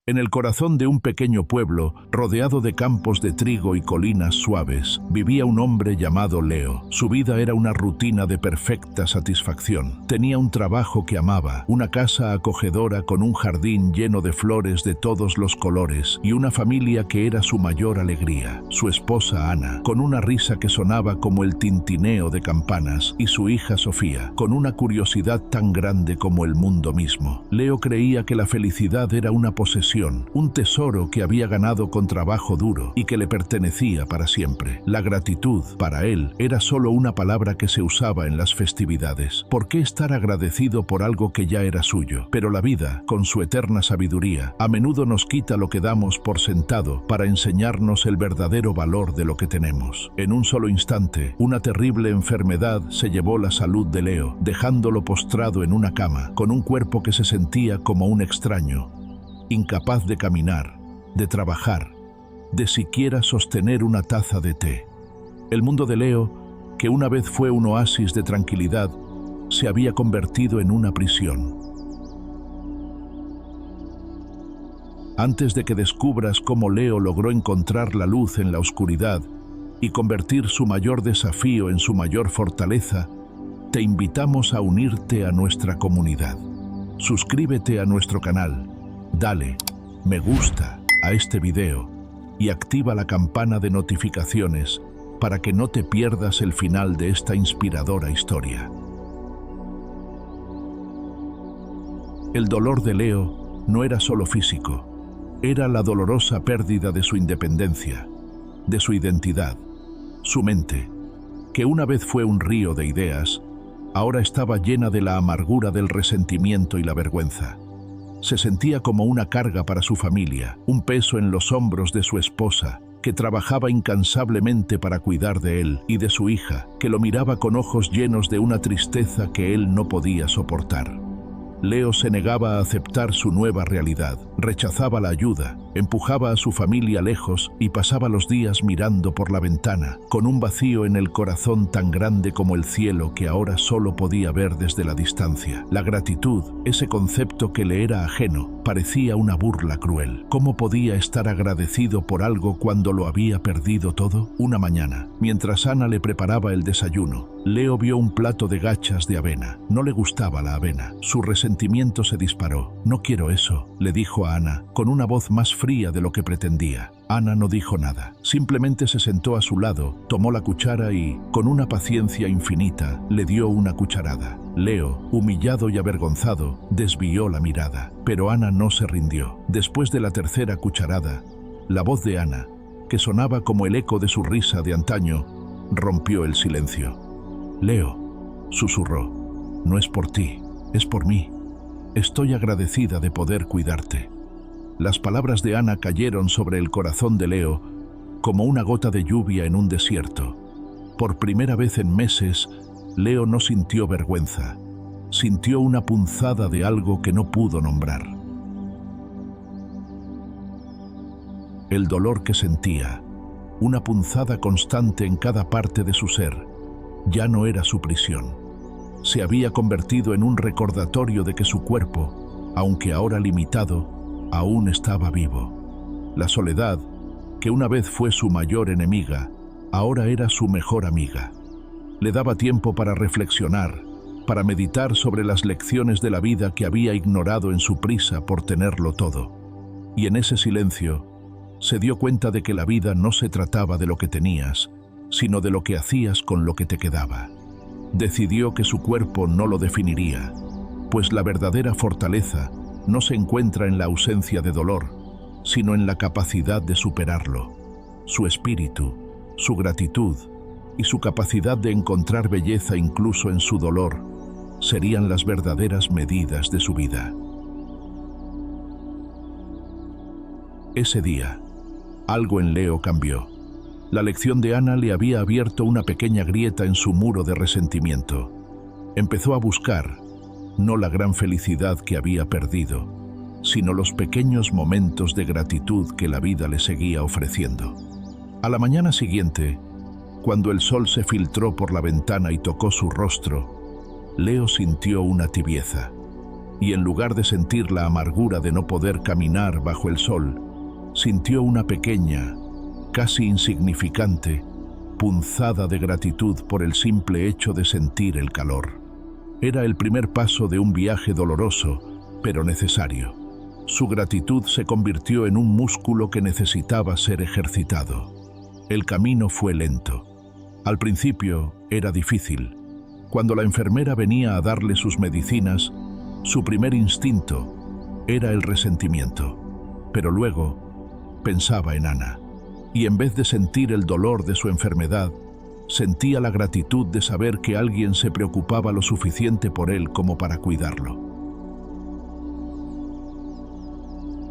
En el corazón de un pequeño pueblo, rodeado de campos de trigo y colinas suaves, vivía un hombre llamado Leo. Su vida era una rutina de perfecta satisfacción. Tenía un trabajo que amaba, una casa acogedora con un jardín lleno de flores de todos los colores y una familia que era su mayor alegría. Su esposa Ana, con una risa que sonaba como el tintineo de campanas, y su hija Sofía, con una curiosidad tan grande como el mundo mismo. Leo creía que la felicidad era una posesión, un tesoro que había ganado con trabajo duro y que le pertenecía para siempre. La gratitud, para él, era solo una palabra que se usaba en las festividades. ¿Por qué estar agradecido por algo que ya era suyo? Pero la vida, con su eterna sabiduría, a menudo nos quita lo que damos por sentado para enseñarnos el verdadero valor de lo que tenemos. En un solo instante, una terrible enfermedad se llevó la salud de Leo, dejándolo postrado en una cama, con un cuerpo que se sentía como un extraño, incapaz de caminar, de trabajar, de siquiera sostener una taza de té. El mundo de Leo, que una vez fue un oasis de tranquilidad, se había convertido en una prisión. Antes de que descubras cómo Leo logró encontrar la luz en la oscuridad y convertir su mayor desafío en su mayor fortaleza, te invitamos a unirte a nuestra comunidad. Suscríbete a nuestro canal. Dale me gusta a este video y activa la campana de notificaciones para que no te pierdas el final de esta inspiradora historia. El dolor de Leo no era solo físico, era la dolorosa pérdida de su independencia, de su identidad. Su mente, que una vez fue un río de ideas, ahora estaba llena de la amargura del resentimiento y la vergüenza. Se sentía como una carga para su familia, un peso en los hombros de su esposa, que trabajaba incansablemente para cuidar de él, y de su hija, que lo miraba con ojos llenos de una tristeza que él no podía soportar. Leo se negaba a aceptar su nueva realidad, rechazaba la ayuda, empujaba a su familia lejos y pasaba los días mirando por la ventana, con un vacío en el corazón tan grande como el cielo que ahora solo podía ver desde la distancia. La gratitud, ese concepto que le era ajeno, parecía una burla cruel. ¿Cómo podía estar agradecido por algo cuando lo había perdido todo? Una mañana, mientras Ana le preparaba el desayuno, Leo vio un plato de gachas de avena. No le gustaba la avena. Su resentimiento se disparó. «No quiero eso», le dijo a Ana, con una voz más fría de lo que pretendía. Ana no dijo nada. Simplemente se sentó a su lado, tomó la cuchara y, con una paciencia infinita, le dio una cucharada. Leo, humillado y avergonzado, desvió la mirada. Pero Ana no se rindió. Después de la tercera cucharada, la voz de Ana, que sonaba como el eco de su risa de antaño, rompió el silencio. «Leo», susurró, «no es por ti, es por mí. Estoy agradecida de poder cuidarte». Las palabras de Ana cayeron sobre el corazón de Leo como una gota de lluvia en un desierto. Por primera vez en meses, Leo no sintió vergüenza, sintió una punzada de algo que no pudo nombrar. El dolor que sentía, una punzada constante en cada parte de su ser, ya no era su prisión. Se había convertido en un recordatorio de que su cuerpo, aunque ahora limitado, aún estaba vivo. La soledad, que una vez fue su mayor enemiga, ahora era su mejor amiga. Le daba tiempo para reflexionar, para meditar sobre las lecciones de la vida que había ignorado en su prisa por tenerlo todo. Y en ese silencio, se dio cuenta de que la vida no se trataba de lo que tenías, sino de lo que hacías con lo que te quedaba. Decidió que su cuerpo no lo definiría, pues la verdadera fortaleza no se encuentra en la ausencia de dolor, sino en la capacidad de superarlo. Su espíritu, su gratitud y su capacidad de encontrar belleza incluso en su dolor serían las verdaderas medidas de su vida. Ese día, algo en Leo cambió. La lección de Ana le había abierto una pequeña grieta en su muro de resentimiento. Empezó a buscar, no la gran felicidad que había perdido, sino los pequeños momentos de gratitud que la vida le seguía ofreciendo. A la mañana siguiente, cuando el sol se filtró por la ventana y tocó su rostro, Leo sintió una tibieza. y en lugar de sentir la amargura de no poder caminar bajo el sol, sintió una pequeña, casi insignificante, punzada de gratitud por el simple hecho de sentir el calor. Era el primer paso de un viaje doloroso, pero necesario. Su gratitud se convirtió en un músculo que necesitaba ser ejercitado. El camino fue lento. Al principio era difícil. Cuando la enfermera venía a darle sus medicinas, su primer instinto era el resentimiento. Pero luego pensaba en Ana, y en vez de sentir el dolor de su enfermedad, sentía la gratitud de saber que alguien se preocupaba lo suficiente por él como para cuidarlo.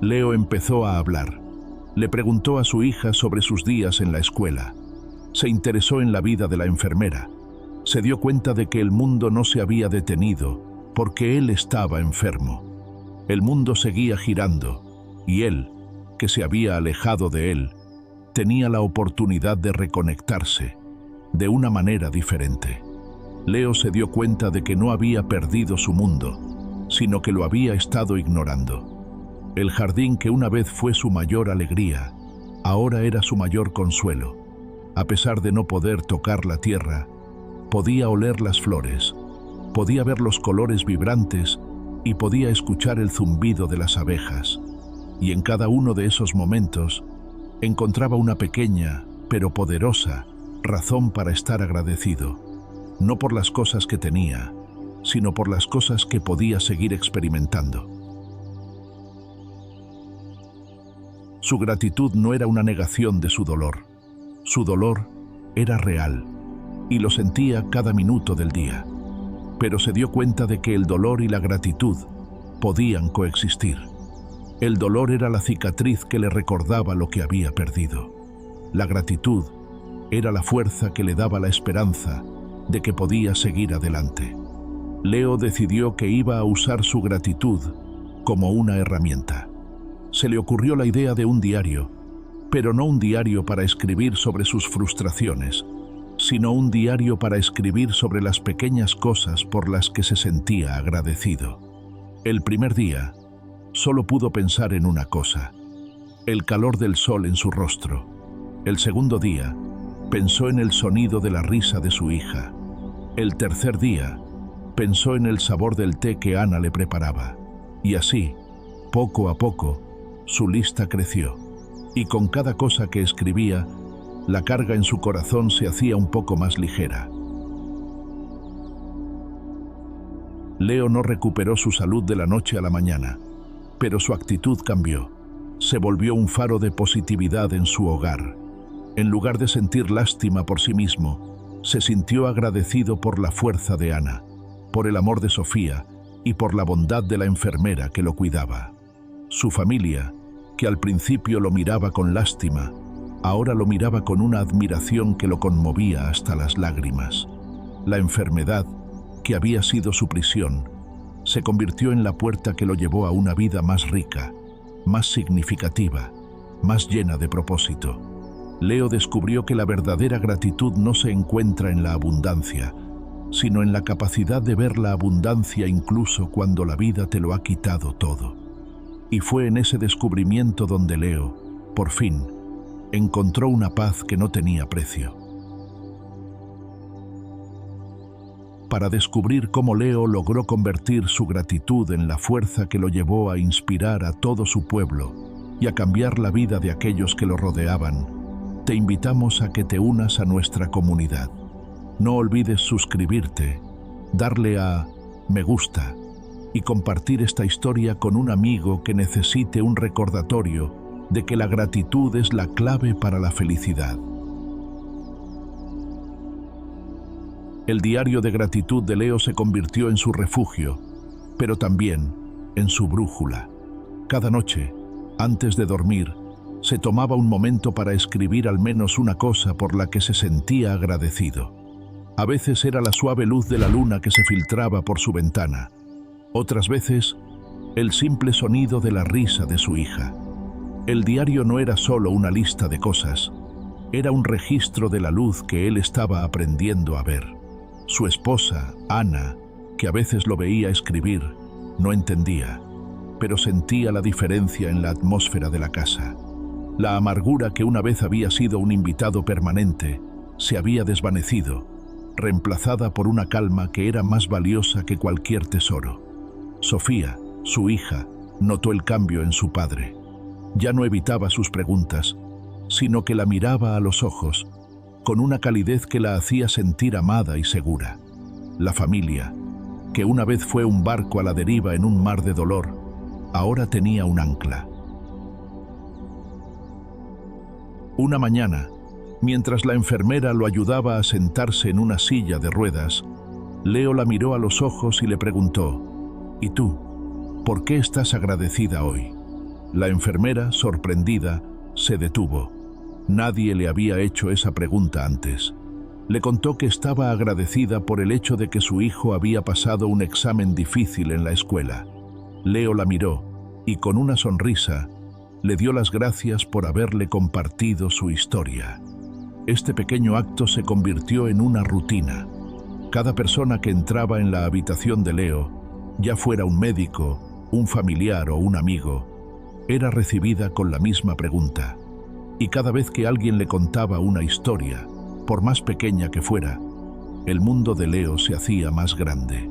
Leo empezó a hablar. Le preguntó a su hija sobre sus días en la escuela. Se interesó en la vida de la enfermera. Se dio cuenta de que el mundo no se había detenido porque él estaba enfermo. El mundo seguía girando y él, que se había alejado de él, tenía la oportunidad de reconectarse de una manera diferente. Leo se dio cuenta de que no había perdido su mundo, sino que lo había estado ignorando. El jardín que una vez fue su mayor alegría, ahora era su mayor consuelo. A pesar de no poder tocar la tierra, podía oler las flores, podía ver los colores vibrantes y podía escuchar el zumbido de las abejas. Y en cada uno de esos momentos encontraba una pequeña, pero poderosa, razón para estar agradecido, no por las cosas que tenía, sino por las cosas que podía seguir experimentando. Su gratitud no era una negación de su dolor. Su dolor era real y lo sentía cada minuto del día. Pero se dio cuenta de que el dolor y la gratitud podían coexistir. El dolor era la cicatriz que le recordaba lo que había perdido. La gratitud era la fuerza que le daba la esperanza de que podía seguir adelante. Leo decidió que iba a usar su gratitud como una herramienta. Se le ocurrió la idea de un diario, pero no un diario para escribir sobre sus frustraciones, sino un diario para escribir sobre las pequeñas cosas por las que se sentía agradecido. El primer día, solo pudo pensar en una cosa: el calor del sol en su rostro. El segundo día, pensó en el sonido de la risa de su hija. El tercer día, pensó en el sabor del té que Ana le preparaba. Y así, poco a poco, su lista creció. Y con cada cosa que escribía, la carga en su corazón se hacía un poco más ligera. Leo no recuperó su salud de la noche a la mañana, pero su actitud cambió. Se volvió un faro de positividad en su hogar. En lugar de sentir lástima por sí mismo, se sintió agradecido por la fuerza de Ana, por el amor de Sofía y por la bondad de la enfermera que lo cuidaba. Su familia, que al principio lo miraba con lástima, ahora lo miraba con una admiración que lo conmovía hasta las lágrimas. La enfermedad, que había sido su prisión, se convirtió en la puerta que lo llevó a una vida más rica, más significativa, más llena de propósito. Leo descubrió que la verdadera gratitud no se encuentra en la abundancia, sino en la capacidad de ver la abundancia incluso cuando la vida te lo ha quitado todo. Y fue en ese descubrimiento donde Leo, por fin, encontró una paz que no tenía precio. Para descubrir cómo Leo logró convertir su gratitud en la fuerza que lo llevó a inspirar a todo su pueblo y a cambiar la vida de aquellos que lo rodeaban, te invitamos a que te unas a nuestra comunidad. No olvides suscribirte, darle a me gusta y compartir esta historia con un amigo que necesite un recordatorio de que la gratitud es la clave para la felicidad. El diario de gratitud de Leo se convirtió en su refugio, pero también en su brújula. Cada noche, antes de dormir, se tomaba un momento para escribir al menos una cosa por la que se sentía agradecido. A veces era la suave luz de la luna que se filtraba por su ventana. Otras veces, el simple sonido de la risa de su hija. El diario no era solo una lista de cosas, era un registro de la luz que él estaba aprendiendo a ver. Su esposa, Ana, que a veces lo veía escribir, No entendía, pero sentía la diferencia en la atmósfera de la casa. La amargura que una vez había sido un invitado permanente se había desvanecido, reemplazada por una calma que era más valiosa que cualquier tesoro. Sofía, su hija, notó el cambio en su padre. Ya no evitaba sus preguntas, sino que la miraba a los ojos, con una calidez que la hacía sentir amada y segura. La familia, que una vez fue un barco a la deriva en un mar de dolor, ahora tenía un ancla. Una mañana, mientras la enfermera lo ayudaba a sentarse en una silla de ruedas, Leo la miró a los ojos y le preguntó: ¿Y tú? ¿Por qué estás agradecida hoy? La enfermera, sorprendida, se detuvo. Nadie le había hecho esa pregunta antes. Le contó que estaba agradecida por el hecho de que su hijo había pasado un examen difícil en la escuela. Leo la miró y, con una sonrisa, le dio las gracias por haberle compartido su historia. Este pequeño acto se convirtió en una rutina. Cada persona que entraba en la habitación de Leo, ya fuera un médico, un familiar o un amigo, era recibida con la misma pregunta. Y cada vez que alguien le contaba una historia, por más pequeña que fuera, el mundo de Leo se hacía más grande.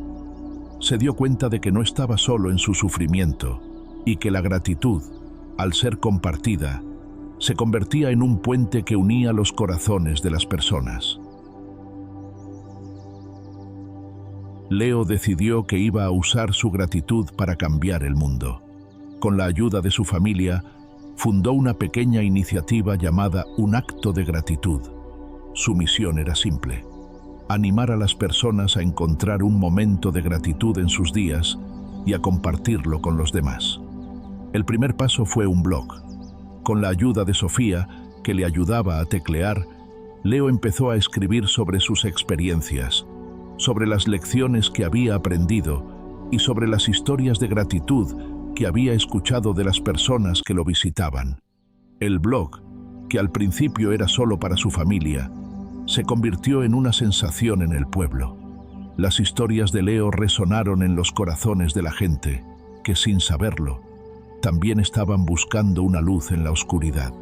Se dio cuenta de que no estaba solo en su sufrimiento y que la gratitud, al ser compartida, se convertía en un puente que unía los corazones de las personas. Leo decidió que iba a usar su gratitud para cambiar el mundo. Con la ayuda de su familia, fundó una pequeña iniciativa llamada Un Acto de Gratitud. Su misión era simple: animar a las personas a encontrar un momento de gratitud en sus días y a compartirlo con los demás. El primer paso fue un blog. Con la ayuda de Sofía, que le ayudaba a teclear, Leo empezó a escribir sobre sus experiencias, sobre las lecciones que había aprendido y sobre las historias de gratitud que había escuchado de las personas que lo visitaban. El blog, que al principio era solo para su familia, se convirtió en una sensación en el pueblo. Las historias de Leo resonaron en los corazones de la gente, que sin saberlo, también estaban buscando una luz en la oscuridad.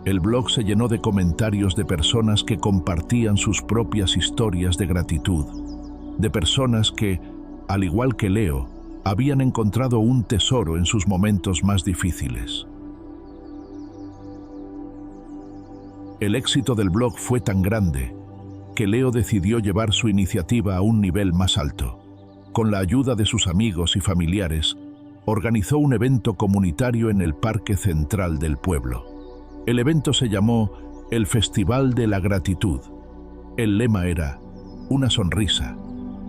El blog se llenó de comentarios de personas que compartían sus propias historias de gratitud, de personas que, al igual que Leo, habían encontrado un tesoro en sus momentos más difíciles. El éxito del blog fue tan grande que Leo decidió llevar su iniciativa a un nivel más alto. Con la ayuda de sus amigos y familiares, organizó un evento comunitario en el Parque Central del pueblo. El evento se llamó el Festival de la Gratitud. El lema era: una sonrisa,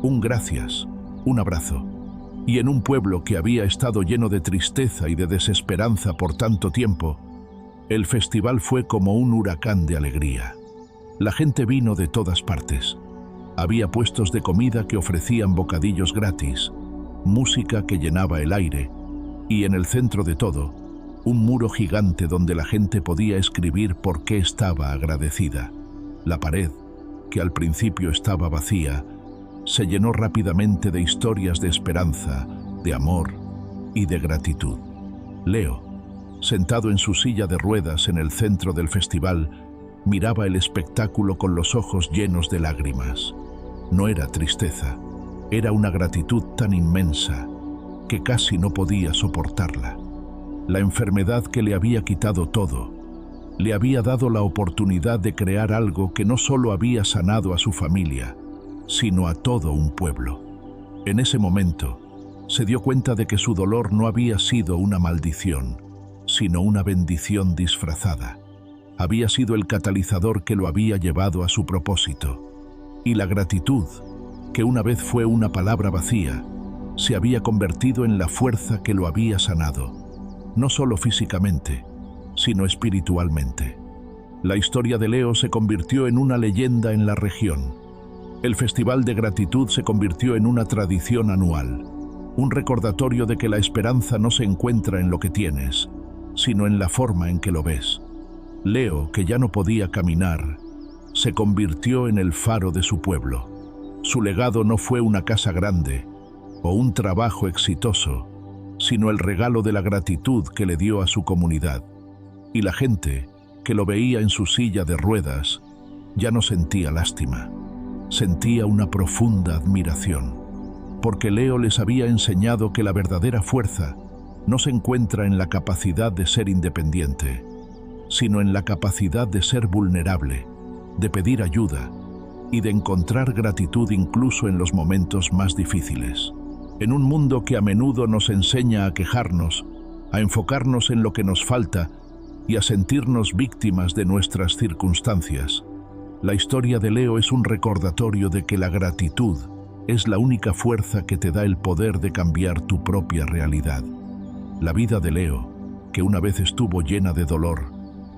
un gracias, un abrazo. Y en un pueblo que había estado lleno de tristeza y de desesperanza por tanto tiempo, el festival fue como un huracán de alegría. La gente vino de todas partes. Había puestos de comida que ofrecían bocadillos gratis, música que llenaba el aire, y en el centro de todo, un muro gigante donde la gente podía escribir por qué estaba agradecida. La pared, que al principio estaba vacía, se llenó rápidamente de historias de esperanza, de amor y de gratitud. Leo, sentado en su silla de ruedas en el centro del festival, miraba el espectáculo con los ojos llenos de lágrimas. No era tristeza, era una gratitud tan inmensa que casi no podía soportarla. La enfermedad que le había quitado todo, le había dado la oportunidad de crear algo que no solo había sanado a su familia, sino a todo un pueblo. En ese momento, se dio cuenta de que su dolor no había sido una maldición, sino una bendición disfrazada. Había sido el catalizador que lo había llevado a su propósito. Y la gratitud, que una vez fue una palabra vacía, se había convertido en la fuerza que lo había sanado, no solo físicamente, sino espiritualmente. La historia de Leo se convirtió en una leyenda en la región. El Festival de Gratitud se convirtió en una tradición anual, un recordatorio de que la esperanza no se encuentra en lo que tienes, sino en la forma en que lo ves. Leo, que ya no podía caminar, se convirtió en el faro de su pueblo. Su legado no fue una casa grande, o un trabajo exitoso, sino el regalo de la gratitud que le dio a su comunidad. Y la gente, que lo veía en su silla de ruedas, ya no sentía lástima, sentía una profunda admiración, porque Leo les había enseñado que la verdadera fuerza no se encuentra en la capacidad de ser independiente, sino en la capacidad de ser vulnerable, de pedir ayuda y de encontrar gratitud incluso en los momentos más difíciles. En un mundo que a menudo nos enseña a quejarnos, a enfocarnos en lo que nos falta y a sentirnos víctimas de nuestras circunstancias, la historia de Leo es un recordatorio de que la gratitud es la única fuerza que te da el poder de cambiar tu propia realidad. La vida de Leo, que una vez estuvo llena de dolor,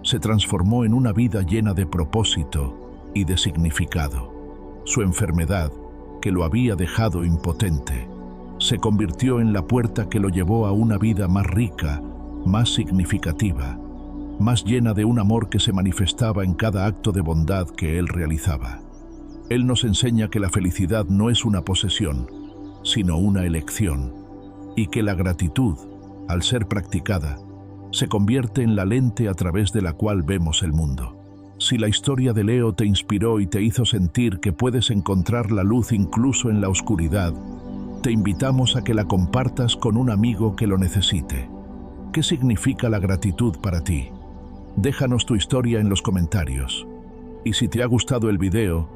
se transformó en una vida llena de propósito y de significado. Su enfermedad, que lo había dejado impotente, se convirtió en la puerta que lo llevó a una vida más rica, más significativa, más llena de un amor que se manifestaba en cada acto de bondad que él realizaba. Él nos enseña que la felicidad no es una posesión, sino una elección, y que la gratitud, al ser practicada, se convierte en la lente a través de la cual vemos el mundo. Si la historia de Leo te inspiró y te hizo sentir que puedes encontrar la luz incluso en la oscuridad, te invitamos a que la compartas con un amigo que lo necesite. ¿Qué significa la gratitud para ti? Déjanos tu historia en los comentarios. Y si te ha gustado el video,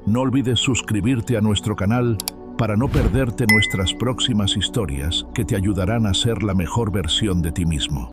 no olvides suscribirte a nuestro canal para no perderte nuestras próximas historias que te ayudarán a ser la mejor versión de ti mismo.